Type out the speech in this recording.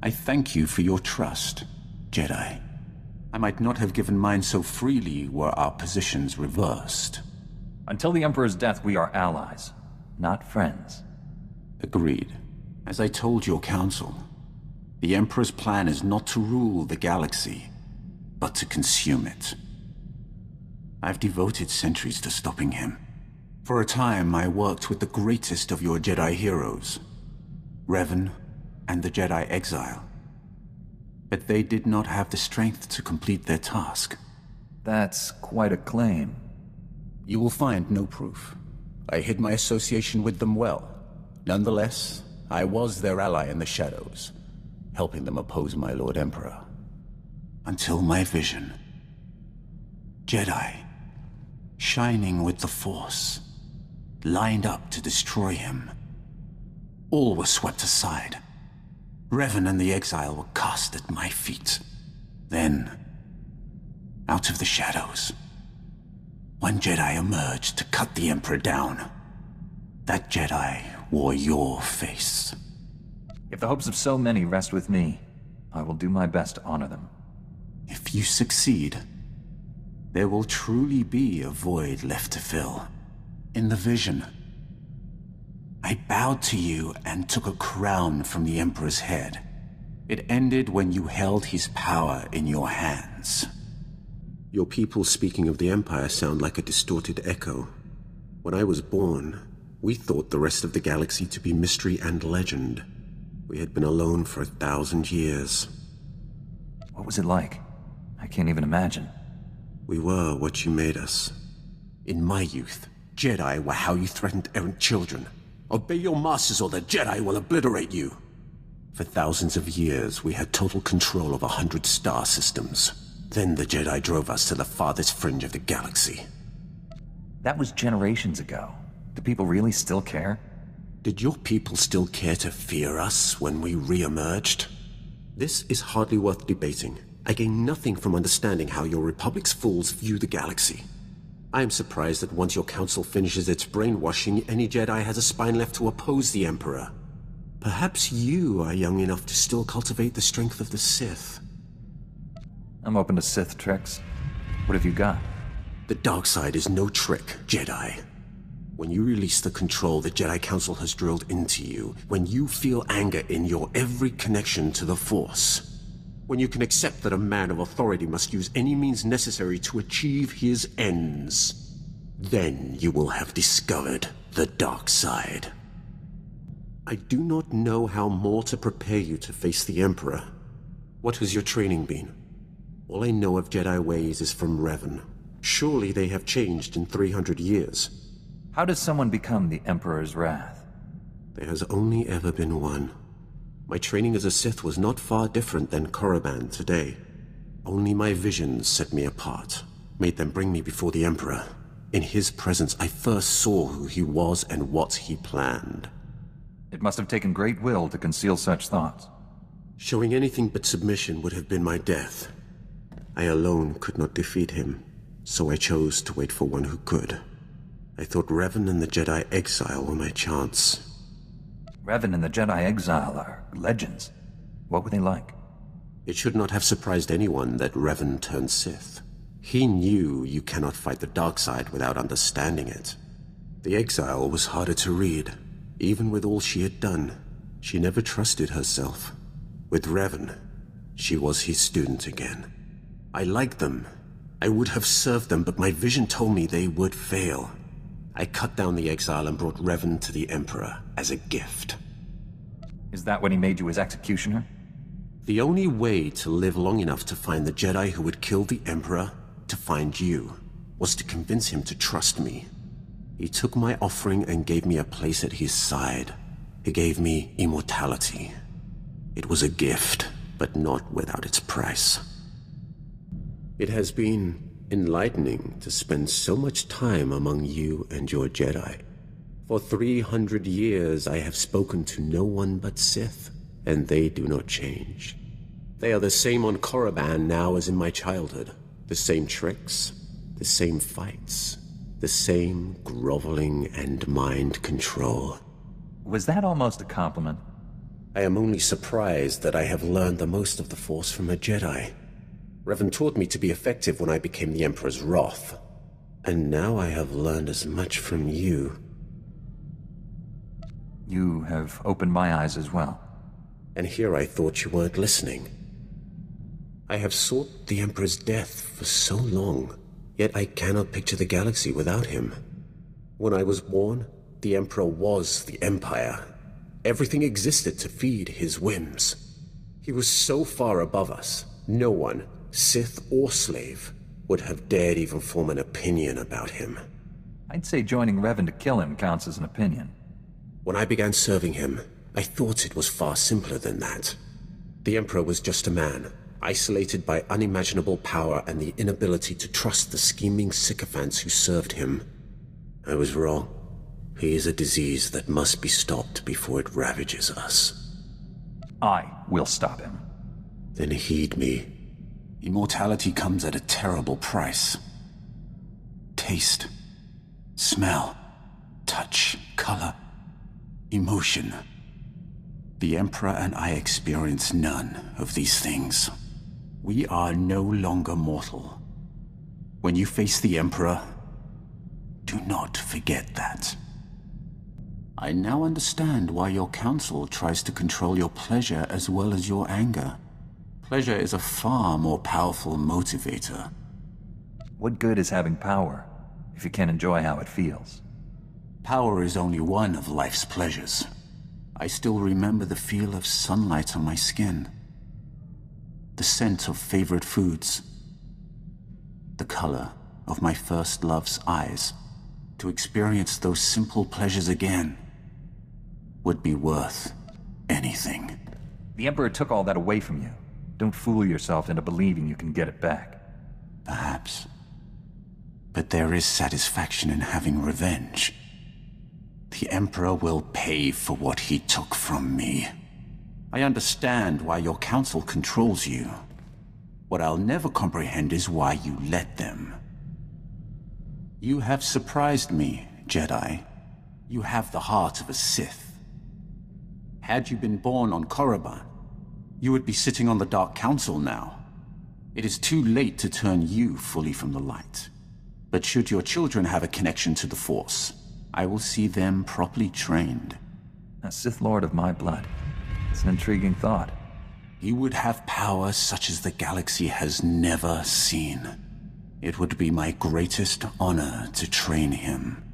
I thank you for your trust, Jedi. I might not have given mine so freely were our positions reversed. Until the Emperor's death, we are allies, not friends. Agreed. As I told your council, the Emperor's plan is not to rule the galaxy, but to consume it. I've devoted centuries to stopping him. For a time, I worked with the greatest of your Jedi heroes, Revan and the Jedi Exile. But they did not have the strength to complete their task. That's quite a claim. You will find no proof. I hid my association with them well. Nonetheless, I was their ally in the shadows, helping them oppose my Lord Emperor. Until my vision. Jedi, shining with the Force, lined up to destroy him. All was swept aside. Revan and the Exile were cast at my feet. Then, out of the shadows, one Jedi emerged to cut the Emperor down. That Jedi wore your face. If the hopes of so many rest with me, I will do my best to honor them. If you succeed, there will truly be a void left to fill. In the vision, I bowed to you and took a crown from the Emperor's head. It ended when you held his power in your hands. Your people speaking of the Empire sound like a distorted echo. When I was born, we thought the rest of the galaxy to be mystery and legend. We had been alone for 1,000 years. What was it like? I can't even imagine. We were what you made us. In my youth, Jedi were how you threatened errant children. Obey your masters or the Jedi will obliterate you. For thousands of years, we had total control of 100 star systems. Then the Jedi drove us to the farthest fringe of the galaxy. That was generations ago. Do people really still care? Did your people still care to fear us when we re-emerged? This is hardly worth debating. I gain nothing from understanding how your Republic's fools view the galaxy. I am surprised that once your council finishes its brainwashing, any Jedi has a spine left to oppose the Emperor. Perhaps you are young enough to still cultivate the strength of the Sith. I'm open to Sith tricks. What have you got? The dark side is no trick, Jedi. When you release the control the Jedi Council has drilled into you, when you feel anger in your every connection to the Force, when you can accept that a man of authority must use any means necessary to achieve his ends, then you will have discovered the dark side. I do not know how more to prepare you to face the Emperor. What has your training been? All I know of Jedi ways is from Revan. Surely they have changed in 300 years. How does someone become the Emperor's wrath? There has only ever been one. My training as a Sith was not far different than Korriban today. Only my visions set me apart, made them bring me before the Emperor. In his presence, I first saw who he was and what he planned. It must have taken great will to conceal such thoughts. Showing anything but submission would have been my death. I alone could not defeat him, so I chose to wait for one who could. I thought Revan and the Jedi Exile were my chance. Revan and the Jedi Exile are legends. What were they like? It should not have surprised anyone that Revan turned Sith. He knew you cannot fight the dark side without understanding it. The Exile was harder to read. Even with all she had done, she never trusted herself. With Revan, she was his student again. I liked them. I would have served them, but my vision told me they would fail. I cut down the Exile and brought Revan to the Emperor as a gift. Is that when he made you his executioner? The only way to live long enough to find the Jedi who would kill the Emperor, to find you, was to convince him to trust me. He took my offering and gave me a place at his side. He gave me immortality. It was a gift, but not without its price. It has been enlightening to spend so much time among you and your Jedi. For 300 years I have spoken to no one but Sith, and they do not change. They are the same on Korriban now as in my childhood. The same tricks, the same fights, the same groveling and mind control. Was that almost a compliment? I am only surprised that I have learned the most of the Force from a Jedi. Revan taught me to be effective when I became the Emperor's wrath. And now I have learned as much from you. You have opened my eyes as well. And here I thought you weren't listening. I have sought the Emperor's death for so long, yet I cannot picture the galaxy without him. When I was born, the Emperor was the Empire. Everything existed to feed his whims. He was so far above us, no one, Sith or slave, would have dared even form an opinion about him. I'd say joining Revan to kill him counts as an opinion. When I began serving him, I thought it was far simpler than that. The Emperor was just a man, isolated by unimaginable power and the inability to trust the scheming sycophants who served him. I was wrong. He is a disease that must be stopped before it ravages us. I will stop him. Then heed me. Immortality comes at a terrible price. Taste, smell, touch, color, emotion. The Emperor and I experience none of these things. We are no longer mortal. When you face the Emperor, do not forget that. I now understand why your council tries to control your pleasure as well as your anger. Pleasure is a far more powerful motivator. What good is having power if you can't enjoy how it feels? Power is only one of life's pleasures. I still remember the feel of sunlight on my skin, the scent of favorite foods, the color of my first love's eyes. To experience those simple pleasures again would be worth anything. The Emperor took all that away from you. Don't fool yourself into believing you can get it back. Perhaps. But there is satisfaction in having revenge. The Emperor will pay for what he took from me. I understand why your council controls you. What I'll never comprehend is why you let them. You have surprised me, Jedi. You have the heart of a Sith. Had you been born on Korriban, you would be sitting on the Dark Council now. It is too late to turn you fully from the light. But should your children have a connection to the Force, I will see them properly trained. A Sith Lord of my blood. It's an intriguing thought. He would have power such as the galaxy has never seen. It would be my greatest honor to train him.